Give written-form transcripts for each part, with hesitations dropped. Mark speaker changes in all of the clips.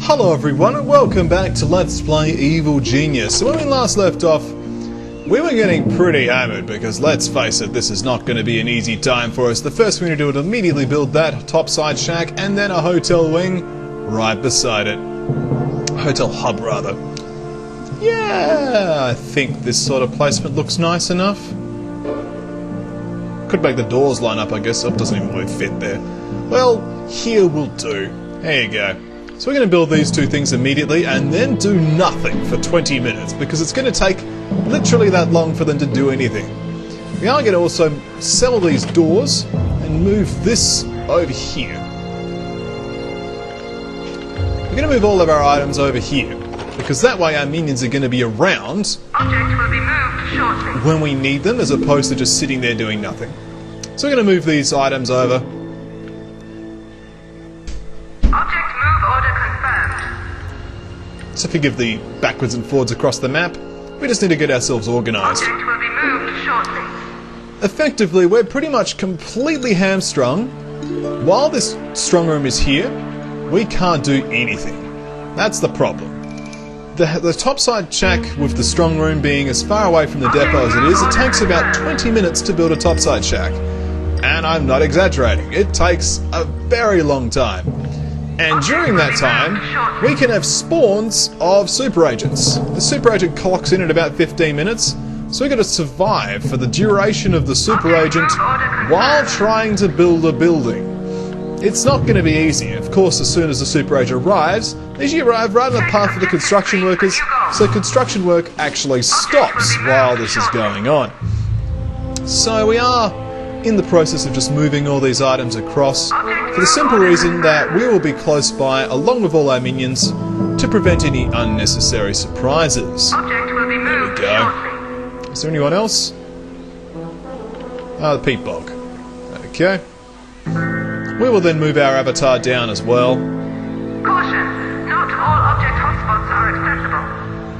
Speaker 1: Hello everyone and welcome back to Let's Play Evil Genius. So when we last left off, we were getting pretty hammered because let's face it, this is not going to be an easy time for us. The first thing we do is immediately build that topside shack and then a hotel wing right beside it. Hotel hub rather. Yeah, I think this sort of placement looks nice enough. Could make the doors line up, I guess. It doesn't even really fit there. Well, here will do. There you go. So we're going to build these two things immediately and then do nothing for 20 minutes because it's going to take literally that long for them to do anything. We are going to also sell these doors and move this over here. We're going to move all of our items over here because that way our minions are going to be around
Speaker 2: Object will be moved shortly.
Speaker 1: when we need them as opposed to just sitting there doing nothing. So we're going to move these items over.
Speaker 2: Object move order confirmed.
Speaker 1: So forgive the backwards and forwards across the map. We just need to get ourselves organised.
Speaker 2: Object will be moved shortly.
Speaker 1: Effectively, we're pretty much completely hamstrung. While this strong room is here, we can't do anything. That's the problem. The topside shack with the strong room being as far away from the depot as it is, it takes about 20 minutes to build a topside shack. And I'm not exaggerating, it takes a very long time. And during that time, we can have spawns of super agents. The super agent clocks in at about 15 minutes, so we've got to survive for the duration of the super agent while trying to build a building. It's not going to be easy. Of course, as soon as the super agent arrives, they usually arrive right on the path of the construction workers, so construction work actually stops while this is going on. So we are in the process of just moving all these items across for the simple reason that we will be close by along with all our minions to prevent any unnecessary surprises.
Speaker 2: Object will be moved shortly.
Speaker 1: Is there anyone else? Ah, the peat bog. Okay. We will then move our avatar down as well.
Speaker 2: Caution, not all object hotspots are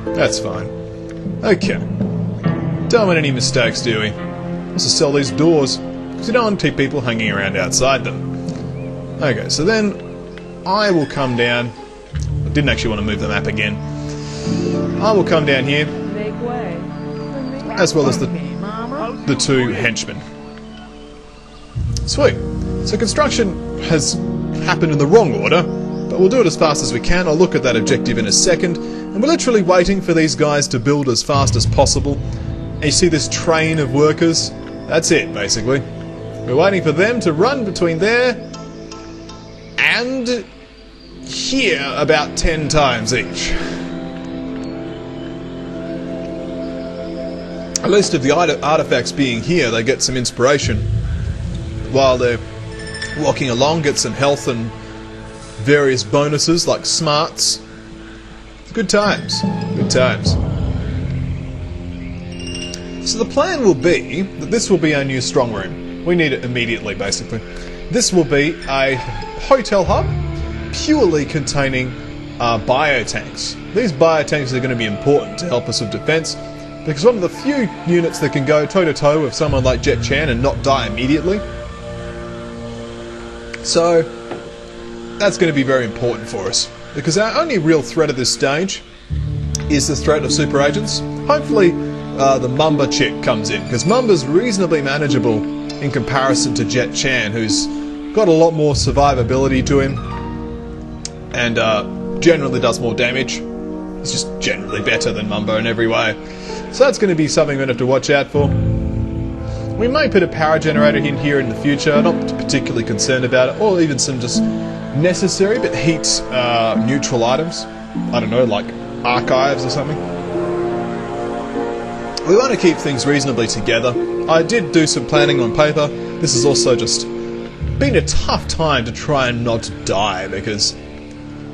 Speaker 2: accessible.
Speaker 1: That's fine. Okay. Don't want any mistakes, do we? Let's just sell these doors, because you don't want to keep people hanging around outside them. Okay, so then I will come down. I didn't actually want to move the map again. I will come down here, as well as the two henchmen. Sweet. So construction has happened in the wrong order, but we'll do it as fast as we can. I'll look at that objective in a second. And we're literally waiting for these guys to build as fast as possible. And you see this train of workers? That's it, basically. We're waiting for them to run between there and here about 10 times each. At least with the artifacts being here, they get some inspiration while they're walking along, get some health and various bonuses like smarts. Good times. Good times. So the plan will be that this will be our new strong room. We need it immediately, basically. This will be a hotel hub purely containing biotanks. These biotanks are going to be important to help us with defense because one of the few units that can go toe-to-toe with someone like Jet Chan and not die immediately. So that's going to be very important for us because our only real threat at this stage is the threat of super agents. Hopefully the Mamba chick comes in because Mamba's reasonably manageable in comparison to Jet Chan, who's got a lot more survivability to him and generally does more damage. It's just generally better than Mamba in every way. So that's going to be something we're going to have to watch out for. We may put a power generator in here in the future, not particularly concerned about it, or even some just necessary but heat neutral items. I don't know, like archives or something. We want to keep things reasonably together. I did do some planning on paper. This has also just been a tough time to try and not die because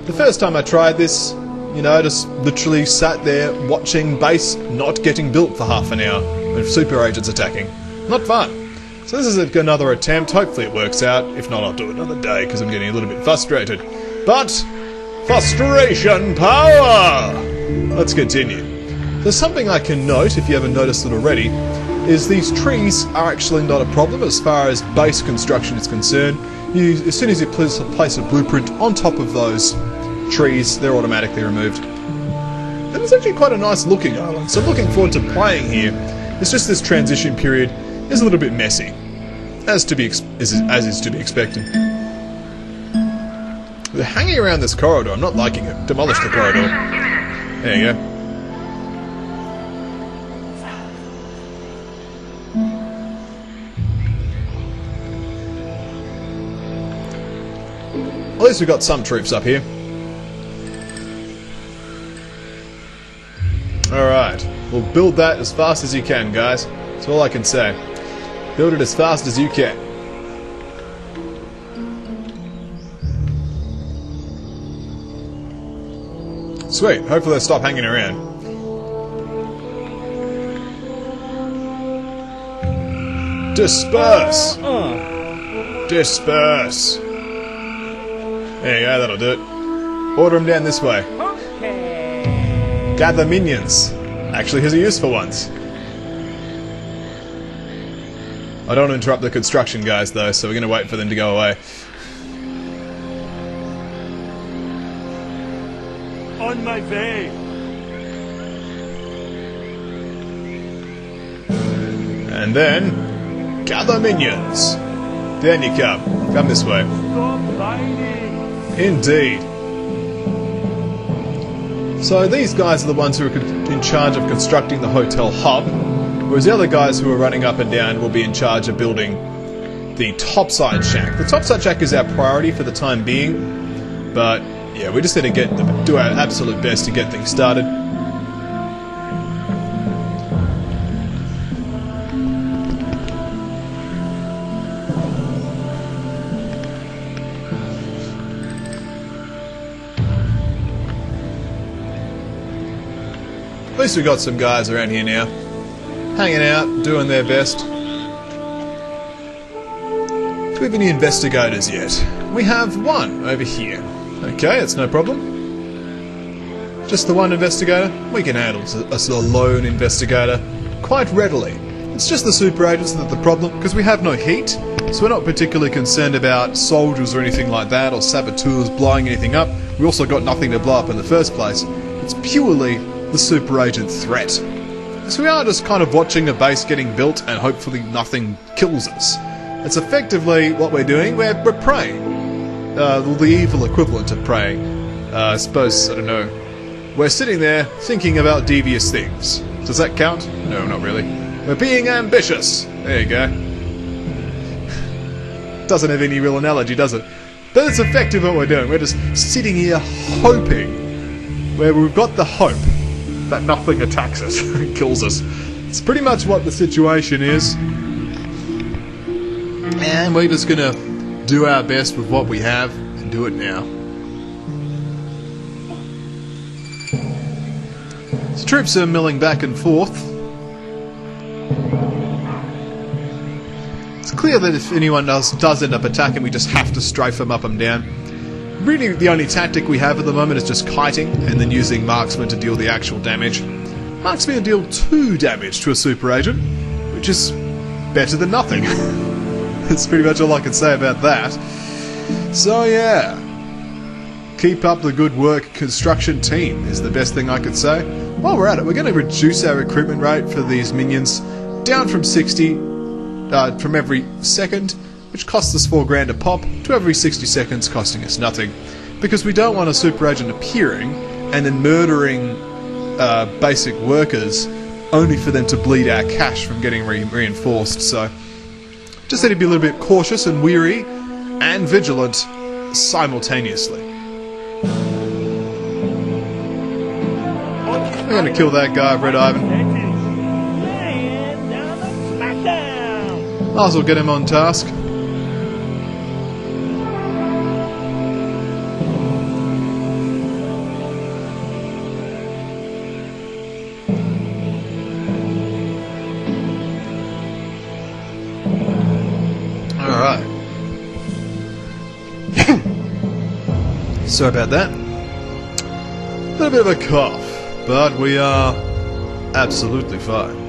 Speaker 1: the first time I tried this, you know, I just literally sat there watching base not getting built for half an hour with super agents attacking. Not fun. So this is another attempt. Hopefully it works out. If not, I'll do it another day because I'm getting a little bit frustrated. But frustration power! Let's continue. There's something I can note, if you haven't noticed it already, is these trees are actually not a problem as far as base construction is concerned. As soon as you place a blueprint on top of those trees, they're automatically removed. And it's actually quite a nice looking island, so I'm looking forward to playing here. It's just this transition period is a little bit messy, as is to be expected. They're hanging around this corridor. I'm not liking it. Demolish the corridor. There you go. At least we've got some troops up here. Alright, we'll build that as fast as you can, guys. That's all I can say. Build it as fast as you can. Sweet, hopefully they'll stop hanging around. Disperse! Disperse! There you go, that'll do it. Order them down this way. Gather minions. Actually, here's a use for once. I don't want to interrupt the construction guys though, so we're going to wait for them to go away.
Speaker 3: On my way.
Speaker 1: And then, gather minions. Down you come. Come this way.
Speaker 3: Stop fighting.
Speaker 1: Indeed. So these guys are the ones who are in charge of constructing the hotel hub, whereas the other guys who are running up and down will be in charge of building the topside shack. The topside shack is our priority for the time being, but yeah, we just need to do our absolute best to get things started. At least we've got some guys around here now, hanging out, doing their best. Do we have any investigators yet? We have one over here. Okay, that's no problem. Just the one investigator? We can handle a lone investigator quite readily. It's just the super agents that are the problem, because we have no heat, so we're not particularly concerned about soldiers or anything like that, or saboteurs blowing anything up. We also got nothing to blow up in the first place. It's purely the super agent threat. So we are just kind of watching a base getting built and hopefully nothing kills us. It's effectively what we're doing. We're praying. The evil equivalent of praying. I suppose, I don't know. We're sitting there thinking about devious things. Does that count? No, not really. We're being ambitious. There you go. Doesn't have any real analogy, does it? But it's effective what we're doing. We're just sitting here hoping. Where we've got the hope that nothing attacks us and kills us. It's pretty much what the situation is. And we're just gonna do our best with what we have and do it now. So troops are milling back and forth. It's clear that if anyone does end up attacking, we just have to strafe them up and down. Really, the only tactic we have at the moment is just kiting and then using marksmen to deal the actual damage. Marksmen will deal 2 damage to a super agent, which is better than nothing. That's pretty much all I can say about that. So yeah, keep up the good work, construction team, is the best thing I could say. While we're at it, we're going to reduce our recruitment rate for these minions down from 60 from every second, which costs us 4 grand a pop, to every 60 seconds costing us nothing. Because we don't want a super agent appearing and then murdering basic workers only for them to bleed our cash from getting reinforced. So just need to be a little bit cautious and weary and vigilant simultaneously. We're going to kill that guy, Red Ivan. Might as well get him on task. Alright. Sorry about that. A little bit of a cough, but we are absolutely fine.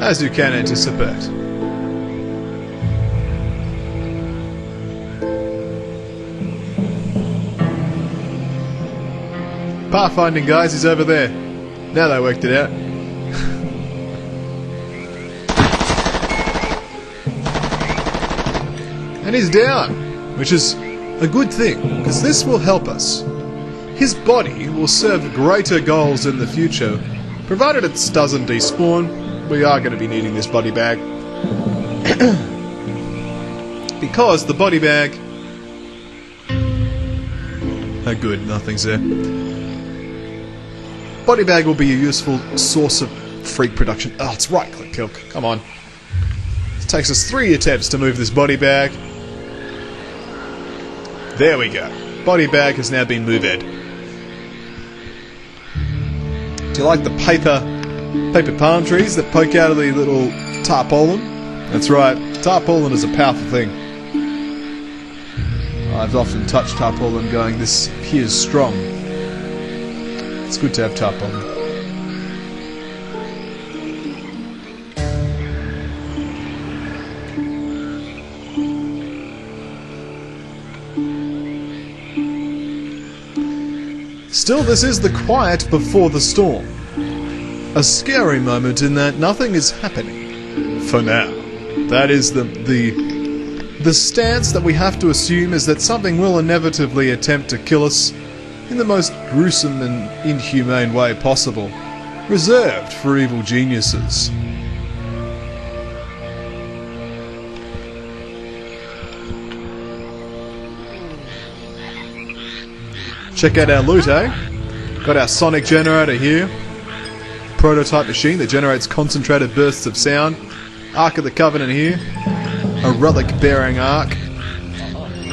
Speaker 1: As you can anticipate. Pathfinding, guys, he's over there. Now they worked it out. And he's down, which is a good thing, because this will help us. His body will serve greater goals in the future, provided it doesn't despawn. We are going to be needing this body bag. Because the body bag... Oh good, nothing's there. Body bag will be a useful source of freak production. Oh, it's right click kill. Come on. It takes us 3 attempts to move this body bag. There we go. Body bag has now been moved. Do you like the paper palm trees that poke out of the little tarpaulin? That's right. Tarpaulin is a powerful thing. I've often touched tarpaulin going, this appears strong. It's good to have tarpaulin. Still, this is the quiet before the storm. A scary moment in that nothing is happening. For now. That is the stance that we have to assume, is that something will inevitably attempt to kill us in the most gruesome and inhumane way possible, reserved for evil geniuses. Check out our loot, eh? Got our sonic generator here. Prototype machine that generates concentrated bursts of sound. Ark of the Covenant here. A relic-bearing ark.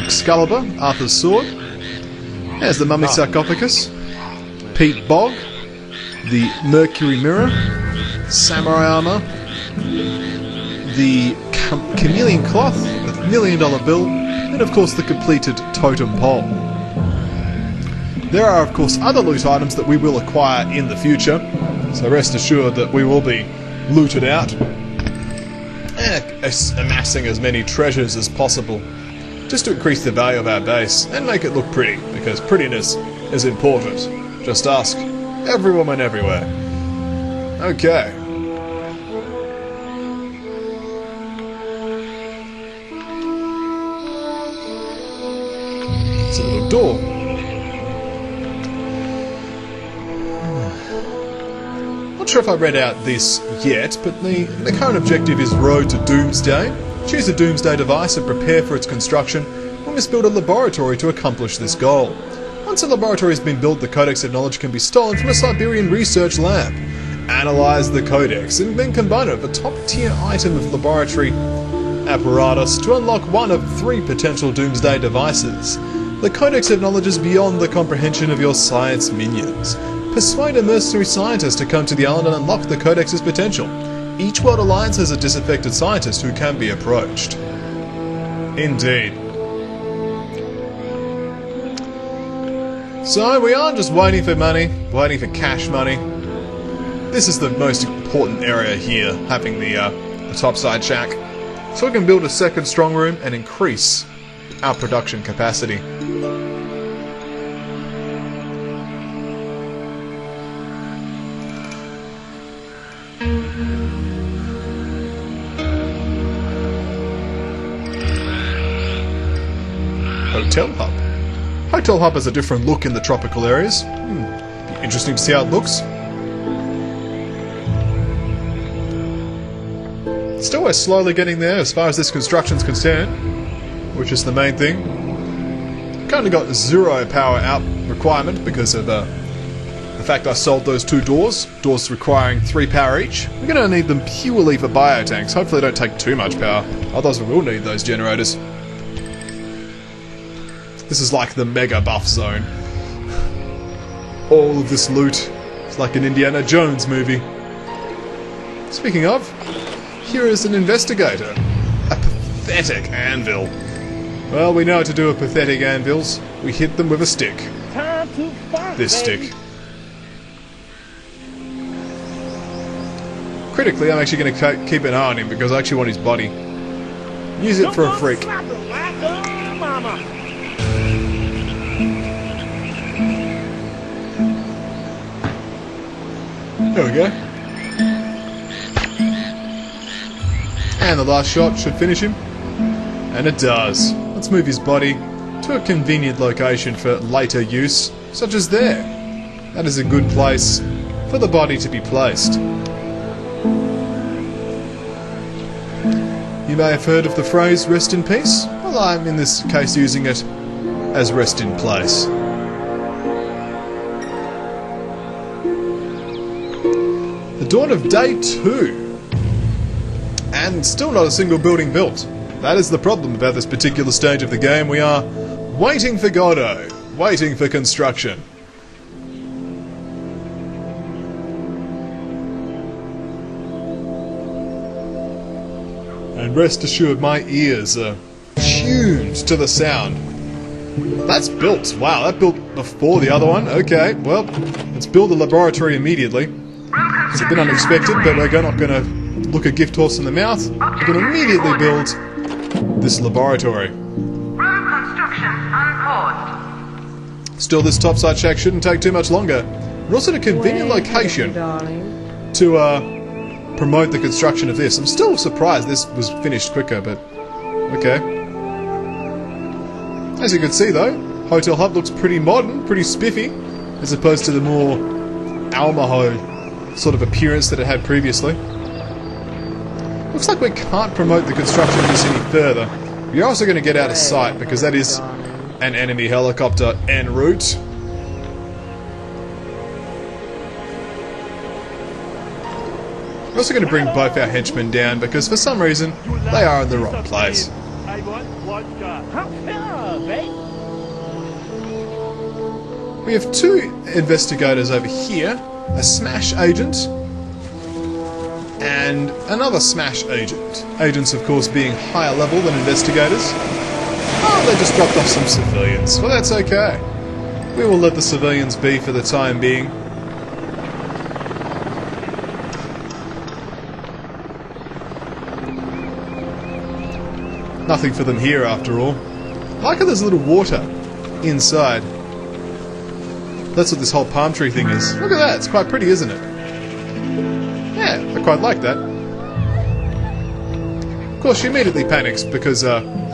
Speaker 1: Excalibur, Arthur's sword. There's the mummy sarcophagus. Peat bog. The mercury mirror. Samurai armor. The chameleon cloth with $1 million bill. And of course the completed totem pole. There are of course other loot items that we will acquire in the future. So rest assured that we will be looted out. Amassing as many treasures as possible, just to increase the value of our base and make it look pretty, because prettiness is important. Just ask every woman everywhere. Okay. It's a little door. Not sure if I read out this yet, but the current objective is Road to Doomsday. Choose a Doomsday device and prepare for its construction. We must build a laboratory to accomplish this goal. Once a laboratory has been built, the Codex of Knowledge can be stolen from a Siberian research lab. Analyze the Codex and then combine it with a top-tier item of laboratory apparatus to unlock one of 3 potential Doomsday devices. The Codex of Knowledge is beyond the comprehension of your science minions. Persuade a mercenary scientist to come to the island and unlock the Codex's potential. Each World Alliance has a disaffected scientist who can be approached. Indeed. So we aren't just waiting for money, waiting for cash money. This is the most important area here, having the topside shack. So we can build a second strong room and increase our production capacity. Hotel Hub. Hotel Hub has a different look in the tropical areas. Be interesting to see how it looks. Still, we're slowly getting there as far as this construction's concerned, which is the main thing. Currently got 0 power out requirement because of the fact I sold those 2 doors requiring 3 power each. We're going to need them purely for biotanks. Hopefully they don't take too much power, otherwise we will need those generators. This is like the mega buff zone. All of this loot is like an Indiana Jones movie. Speaking of, here is an investigator. A pathetic anvil. Well, we know how to do with pathetic anvils. We hit them with a stick.
Speaker 3: Time to fight,
Speaker 1: This
Speaker 3: baby.
Speaker 1: stick. Critically, I'm actually going to keep an eye on him because I actually want his body. Use it for a freak.
Speaker 3: Slap it like a mama.
Speaker 1: There we go. And the last shot should finish him. And it does. Let's move his body to a convenient location for later use, such as there. That is a good place for the body to be placed. You may have heard of the phrase rest in peace. Well, I'm in this case using it as rest in place. The dawn of day 2. And still not a single building built. That is the problem about this particular stage of the game. We are waiting for Godot. Waiting for construction. And rest assured, my ears are tuned to the sound. That's built. Wow, that built before the other one. Okay, well, let's build a laboratory immediately. It's a bit unexpected, but we're not going to look a gift horse in the mouth. We're going to immediately build this laboratory.
Speaker 2: Room construction unpaused.
Speaker 1: Still, this topside shack shouldn't take too much longer. We're also in a convenient location to promote the construction of this. I'm still surprised this was finished quicker, but okay. As you can see though, Hotel Hub looks pretty modern, pretty spiffy, as opposed to the more Almaho sort of appearance that it had previously. Looks like we can't promote the construction of this any further. We're also going to get out of sight because that is an enemy helicopter en route. We're also going to bring both our henchmen down because for some reason they are in the wrong place.
Speaker 3: I want vodka.
Speaker 1: We have 2 investigators over here, a SMASH agent and another SMASH agent. Agents, of course, being higher level than investigators. Oh, they just dropped off some civilians. Well, that's okay. We will let the civilians be for the time being. Nothing for them here, after all. I like how there's a little water inside. That's what this whole palm tree thing is. Look at that, it's quite pretty, isn't it? Yeah, I quite like that. Of course, she immediately panics because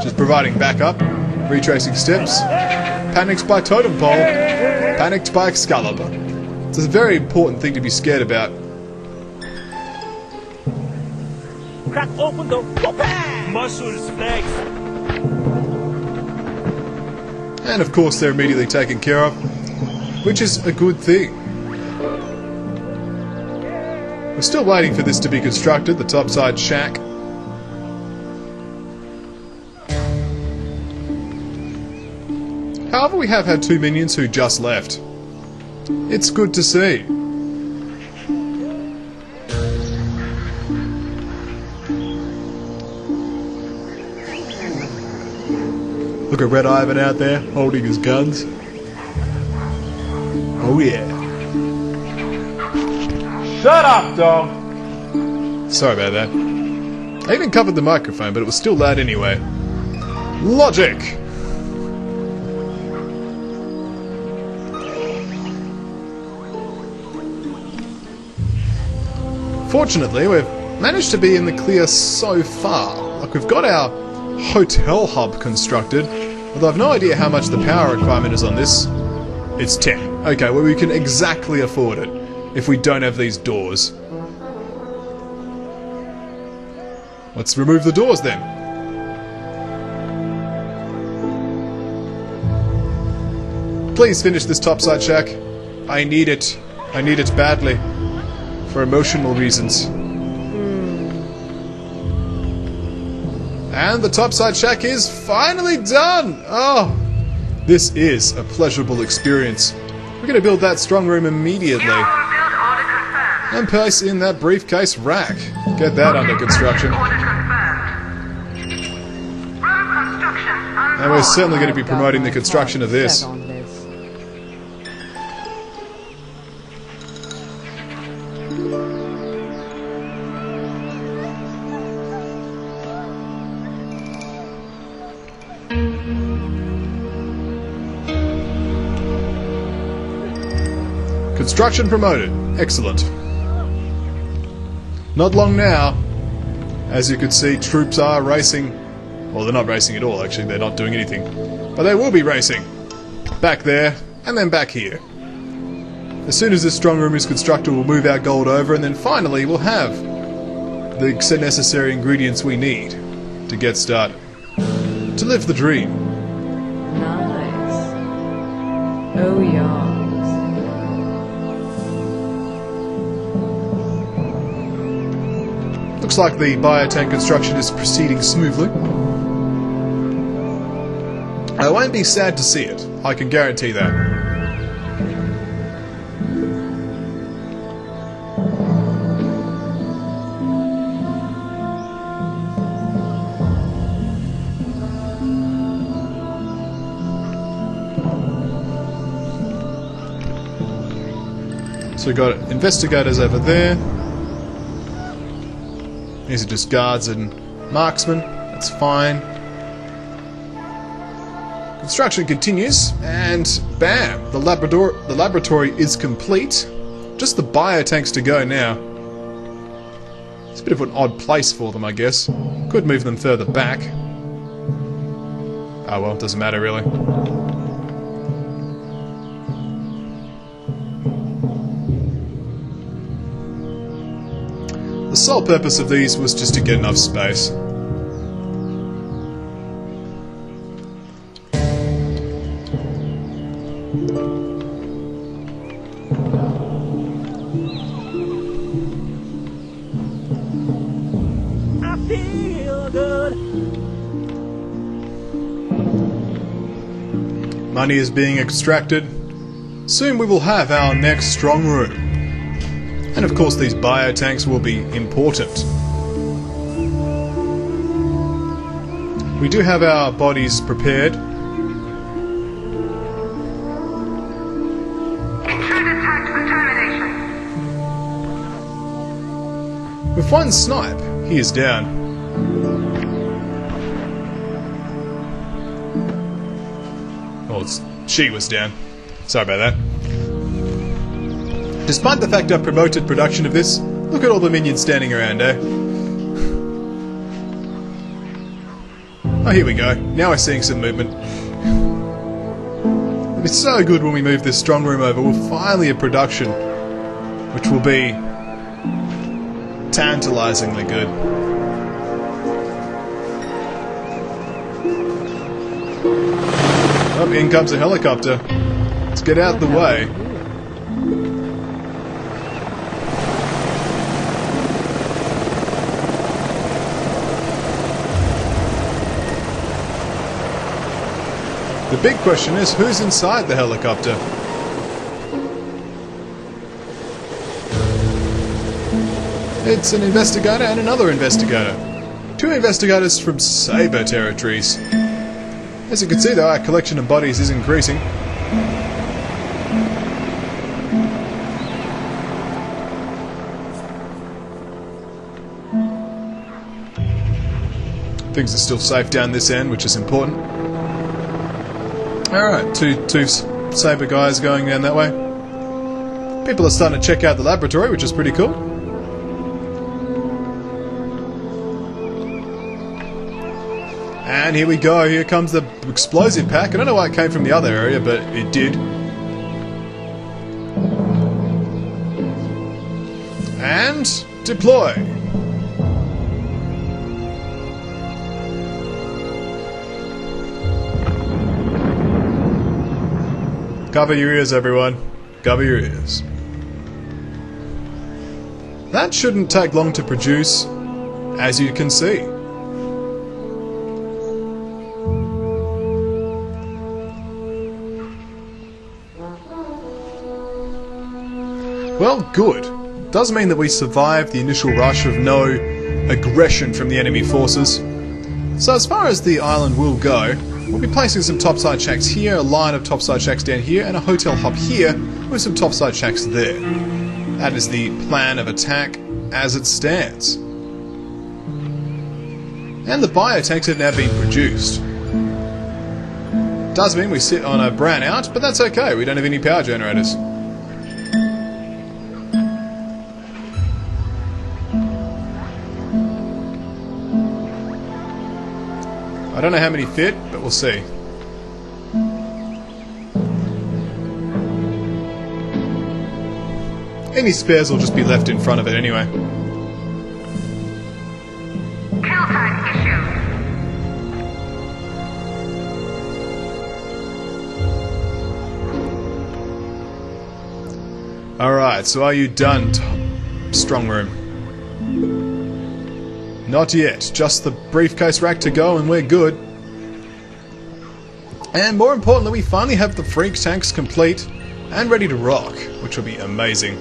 Speaker 1: she's providing backup, retracing steps, panics by totem pole, panicked by Excalibur. It's a very important thing to be scared about.
Speaker 3: Crack open the muscles, flex.
Speaker 1: And of course, they're immediately taken care of, which is a good thing. We're still waiting for this to be constructed, the topside shack. However, we have had 2 minions who just left. It's good to see. Look at Red Ivan out there, holding his guns. Oh yeah.
Speaker 3: Shut up, dog.
Speaker 1: Sorry about that. I even covered the microphone, but it was still loud anyway. Logic! Fortunately, we've managed to be in the clear so far. Like, we've got our hotel hub constructed, although I've no idea how much the power requirement is on this. It's 10. Okay, well, we can exactly afford it if we don't have these doors. Let's remove the doors then. Please finish this topside shack. I need it. I need it badly. For emotional reasons. And the topside shack is finally done! Oh, this is a pleasurable experience. We're going to build that strong room immediately.
Speaker 2: Build order confirmed.
Speaker 1: And place in that briefcase rack. Get that under construction.
Speaker 2: Order confirmed. Room construction unpaused.
Speaker 1: And we're certainly going to be promoting the construction of this. Construction promoted. Excellent. Not long now. As you can see, troops are racing. Well, they're not racing at all, actually. They're not doing anything. But they will be racing. Back there, and then back here. As soon as this strong room is constructed, we'll move our gold over, and then finally we'll have the necessary ingredients we need to get started. To live the dream.
Speaker 4: Nice. Oh, yeah.
Speaker 1: Looks like the biotank construction is proceeding smoothly. I won't be sad to see it, I can guarantee that. So we've got investigators over there. These are just guards and marksmen. That's fine. Construction continues, and bam! The laboratory is complete. Just the biotanks to go now. It's a bit of an odd place for them, I guess. Could move them further back. Oh well, doesn't matter really. The sole purpose of these was just to get enough space.
Speaker 3: I feel good.
Speaker 1: Money is being extracted. Soon we will have our next strong room. And of course these biotanks will be important. We do have our bodies prepared.
Speaker 2: Intruder tagged for termination.
Speaker 1: With one snipe, he is down. Well, she was down. Sorry about that. Despite the fact I've promoted production of this, look at all the minions standing around, eh? Oh, here we go. Now we're seeing some movement. It'll be so good when we move this strong room over. We'll finally have production, which will be tantalizingly good. Oh, in comes a helicopter. Let's get out the way. The big question is, who's inside the helicopter? It's an investigator and another investigator. Two investigators from Saber territories. As you can see though, our collection of bodies is increasing. Things are still safe down this end, which is important. Alright, two Saber guys going down that way. People are starting to check out the laboratory, which is pretty cool. And here we go, here comes the explosive pack. I don't know why it came from the other area, but it did. And deploy. Cover your ears, everyone. Cover your ears. That shouldn't take long to produce, as you can see. Well, good. Does mean that we survived the initial rush of no aggression from the enemy forces. So as far as the island will go, we'll be placing some topside shacks here, a line of topside shacks down here, and a hotel hub here with some topside shacks there. That is the plan of attack as it stands. And the biotanks have now been produced. Does mean we sit on a brownout, but that's okay, we don't have any power generators. I don't know how many fit, but we'll see. Any spares will just be left in front of it anyway.
Speaker 2: Kill tag issued.
Speaker 1: Alright, so are you done, strong room? Not yet, just the briefcase rack to go and we're good. And more importantly, we finally have the freak tanks complete and ready to rock, which will be amazing.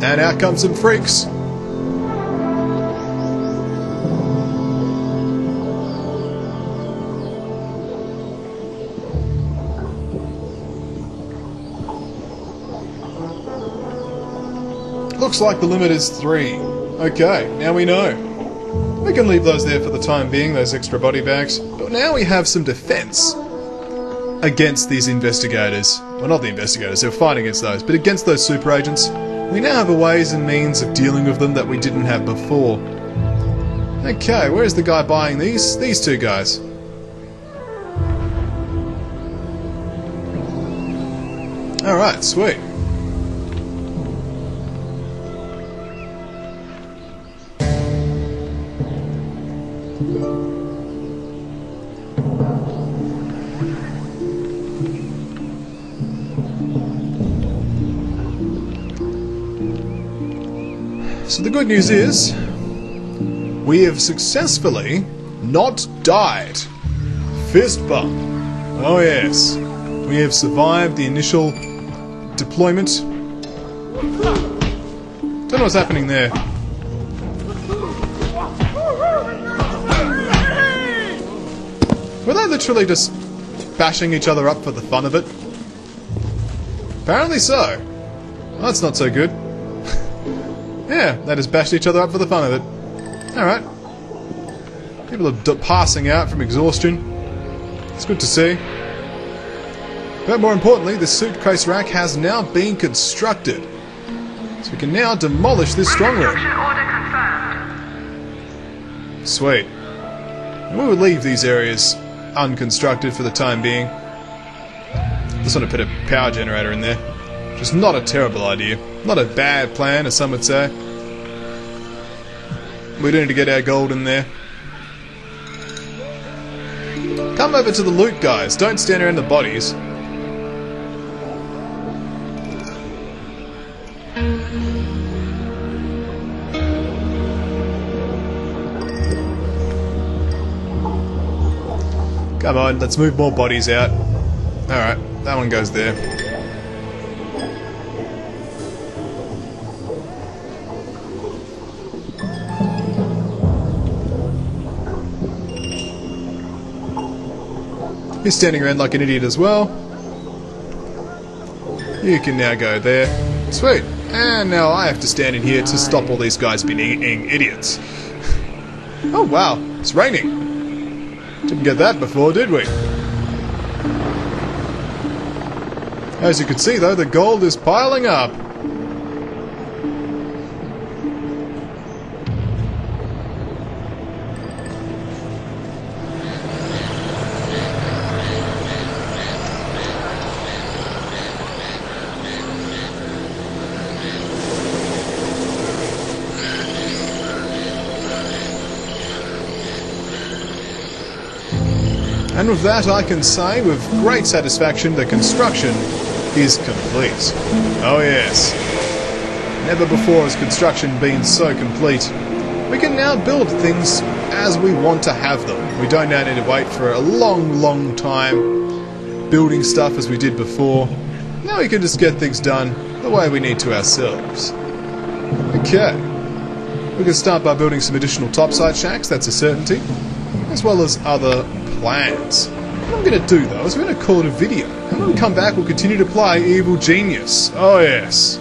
Speaker 1: And out come some freaks. Looks like the limit is 3. Okay, now we know. We can leave those there for the time being, those extra body bags. But now we have some defense against these investigators. Well, not the investigators, they're fighting against those, but against those super agents. We now have a ways and means of dealing with them that we didn't have before. Okay, where's the guy buying these? These two guys. Alright, sweet. So the good news is, we have successfully not died. Fist bump. Oh yes. We have survived the initial deployment. Don't know what's happening there. Were they literally just bashing each other up for the fun of it? Apparently so. Well, that's not so good. Yeah, they just bashed each other up for the fun of it. Alright. People are passing out from exhaustion. It's good to see. But more importantly, the suitcase rack has now been constructed. So we can now demolish this strong room.
Speaker 2: Construction order confirmed.
Speaker 1: Sweet. And we will leave these areas unconstructed for the time being. Just want to put a power generator in there. Which is not a terrible idea. Not a bad plan, as some would say. We do need to get our gold in there. Come over to the loot, guys. Don't stand around the bodies. Come on, let's move more bodies out. Alright, that one goes there. You're standing around like an idiot as well. You can now go there. Sweet. And now I have to stand in here to stop all these guys being idiots. Oh wow, it's raining. Didn't get that before, did we? As you can see though, the gold is piling up. And with that, I can say with great satisfaction the construction is complete. Oh yes. Never before has construction been so complete. We can now build things as we want to have them. We don't now need to wait for a long time building stuff as we did before. Now we can just get things done the way we need to ourselves. Okay. We can start by building some additional topside shacks, that's a certainty. As well as other plans. What I'm going to do though is we're going to call it a video. And when we come back we'll continue to play Evil Genius. Oh yes.